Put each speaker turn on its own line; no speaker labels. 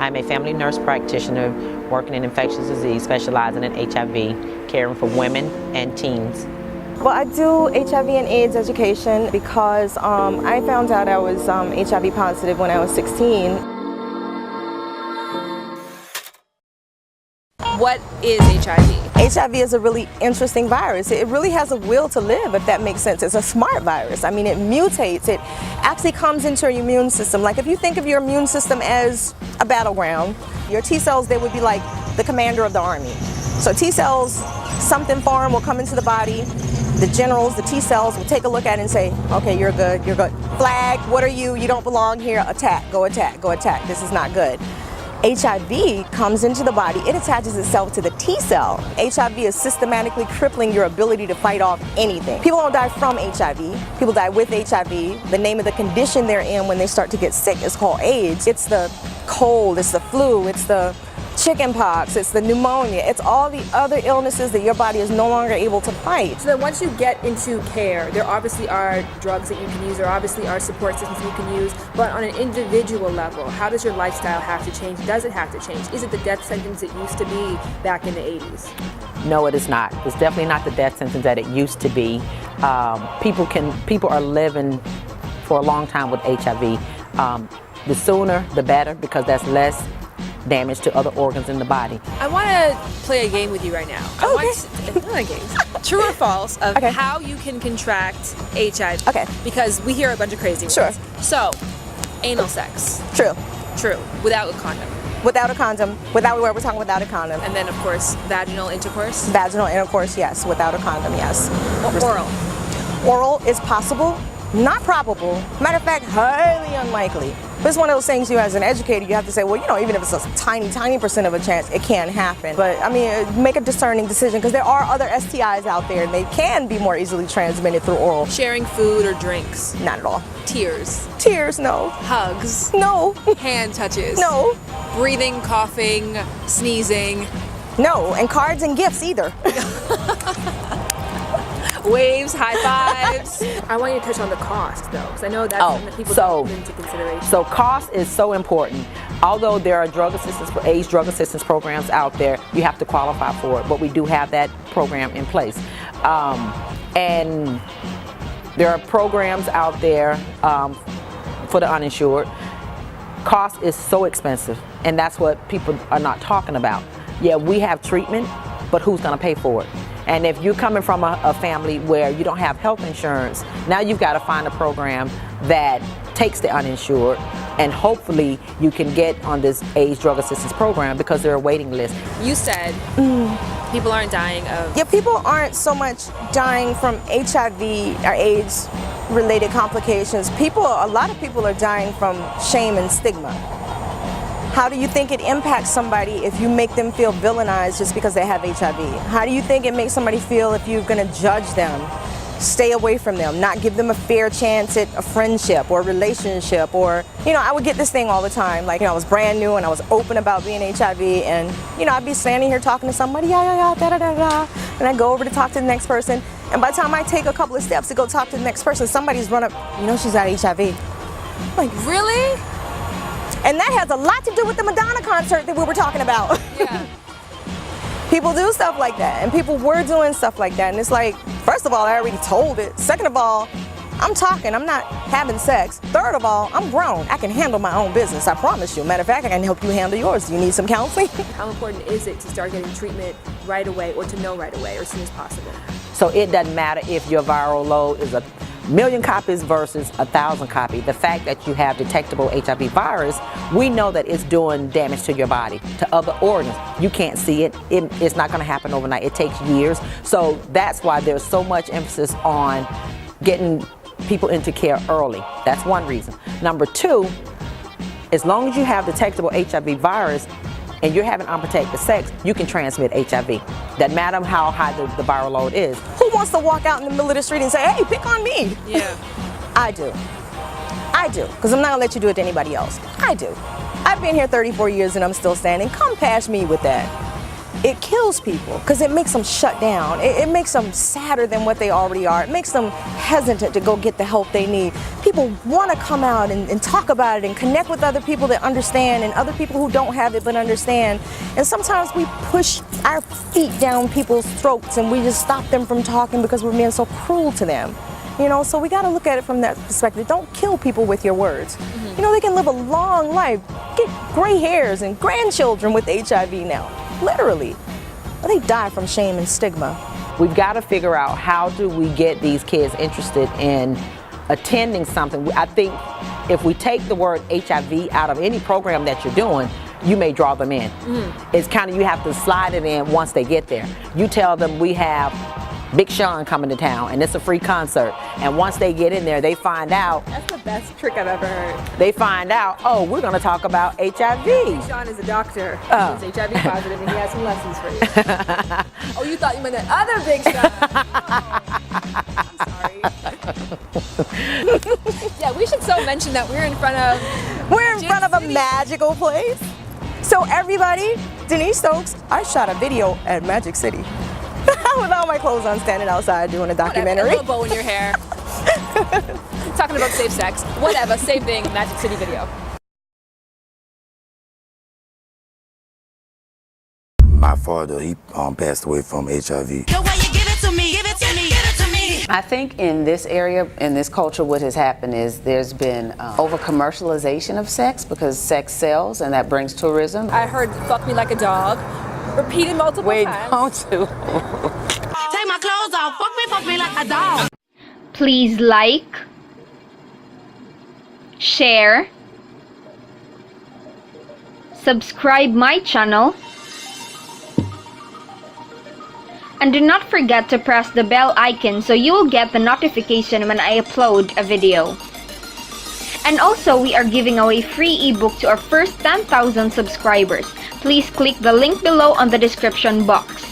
I'm a family nurse practitioner working in infectious disease, specializing in HIV, caring for women and teens.
Well, I do HIV and AIDS education because I found out I was HIV positive when I was 16.
What is HIV?
HIV is a really interesting virus. It really has a will to live, if that makes sense. It's a smart virus. I mean, it mutates. It actually comes into your immune system. Like if you think of your immune system as a battleground, your T cells, they would be like the commander of the army. So T cells, something foreign will come into the body. The generals, the T cells will take a look at it and say, okay, you're good, you're good. Flag, what are you? You don't belong here. Attack, go attack, go attack. This is not good. HIV comes into the body, it attaches itself to the T cell. HIV is systematically crippling your ability to fight off anything. People don't die from HIV, people die with HIV. The name of the condition they're in when they start to get sick is called AIDS. It's the cold, it's the flu, it's the chicken pox, it's the pneumonia, it's all the other illnesses that your body is no longer able to fight.
So then once you get into care, there obviously are drugs that you can use, there obviously are support systems you can use, but on an individual level, how does your lifestyle have to change? Does it have to change? Is it the death sentence it used to be back in the 80s?
No, it is not. It's definitely not the death sentence that it used to be. People are living for a long time with HIV. The sooner, the better, because that's less damage to other organs in the body.
I want to play a game with you right now. Not a game. True or false of how you can contract HIV.
Okay.
Because we hear a bunch of crazy words.
Sure.
So, anal sex.
True.
True. Without a condom.
Without a condom, we're talking without a condom.
And then of course, vaginal intercourse.
Vaginal intercourse, yes. Without a condom, yes.
Oral.
Oral is possible, not probable. Matter of fact, highly unlikely. But it's one of those things you as an educator, you have to say, well, you know, even if it's a tiny percent of a chance, it can happen. But I mean, make a discerning decision because there are other STIs out there and they can be more easily transmitted through oral.
Sharing food or drinks.
Not at all.
Tears.
Tears, no.
Hugs.
No.
Hand touches.
No.
Breathing, coughing, sneezing.
No, and cards and gifts either.
Waves, high fives. I want you to touch on the cost though, because I know that's something that people don't take into consideration.
So cost is so important. Although there are AIDS drug assistance programs out there, you have to qualify for it, but we do have that program in place. And there are programs out there for the uninsured. Cost is so expensive, and that's what people are not talking about. Yeah, we have treatment, but who's gonna pay for it? And if you're coming from a family where you don't have health insurance, now you've got to find a program that takes the uninsured, and hopefully you can get on this AIDS drug assistance program because there are waiting lists.
You said people aren't dying of...
Yeah, people aren't so much dying from HIV or AIDS related complications. A lot of people are dying from shame and stigma. How do you think it impacts somebody if you make them feel villainized just because they have HIV? How do you think it makes somebody feel if you're going to judge them, stay away from them, not give them a fair chance at a friendship or a relationship? Or, you know, I would get this thing all the time. Like, you know, I was brand new and I was open about being HIV, and, you know, I'd be standing here talking to somebody, da-da-da-da, and I'd go over to talk to the next person. And by the time I take a couple of steps to go talk to the next person, somebody's run up, you know, she's got HIV.
Like, really?
And that has a lot to do with the Madonna concert that we were talking about.
Yeah.
People do stuff like that, and people were doing stuff like that, and it's like, first of all, I already told it. Second of all, I'm talking, I'm not having sex. Third of all, I'm grown. I can handle my own business, I promise you. Matter of fact, I can help you handle yours. Do you need some counseling?
How important is it to start getting treatment right away, or to know right away, or as soon as possible?
So it doesn't matter if your viral load is 1,000,000 copies versus 1,000 copies. The fact that you have detectable HIV virus, we know that it's doing damage to your body, to other organs. You can't see it. It's not going to happen overnight. It takes years. So that's why there's so much emphasis on getting people into care early. That's one reason. Number two, as long as you have detectable HIV virus and you're having unprotected sex, you can transmit HIV. Doesn't matter how high the viral load is.
Who wants to walk out in the middle of the street and say, hey, pick on me?
Yeah.
I do. I do, because I'm not gonna let you do it to anybody else. I do. I've been here 34 years and I'm still standing. Come past me with that. it kills people because it makes them shut down. It makes them sadder than what they already are. It makes them hesitant to go get the help they need. People want to come out and talk about it and connect with other people that understand and other people who don't have it but understand. And sometimes we push our feet down people's throats and we just stop them from talking because we're being so cruel to them. You know, so we got to look at it from that perspective. Don't kill people with your words. You know, they can live a long life, get gray hairs and grandchildren with HIV now. Literally. They die from shame and stigma.
We've got to figure out how do we get these kids interested in attending something. I think if we take the word HIV out of any program that you're doing, you may draw them in. It's kind of, you have to slide it in once they get there. You tell them we have Big Sean coming to town and it's a free concert. And once they get in there, they find out.
That's the best trick I've ever heard.
They find out, oh, we're going to talk about HIV.
Big Sean is a doctor. He's HIV positive and he has some lessons for you. Oh, you thought you meant that other Big Sean. Oh, I'm sorry. Yeah, we should so mention that we're in front of
a magical place. So everybody, Denise Stokes, I shot a video at Magic City. With all my clothes on, standing outside doing a documentary.
Whatever, a little bow in your hair. Talking about safe sex. Whatever, same thing, Magic City video.
My father, he passed away from HIV.
The way you give it to me, give it to me, give it to me.
I think in this area, in this culture, what has happened is there's been over-commercialization of sex because sex sells and that brings tourism.
I heard fuck me like a dog. Repeated multiple
Wait,
times.
don't you?
Take my clothes off, fuck me like a dog.
Please like, share, subscribe my channel, and do not forget to press the bell icon so you will get the notification when I upload a video. And also, we are giving away free ebook to our first 10,000 subscribers. Please click the link below on the description box.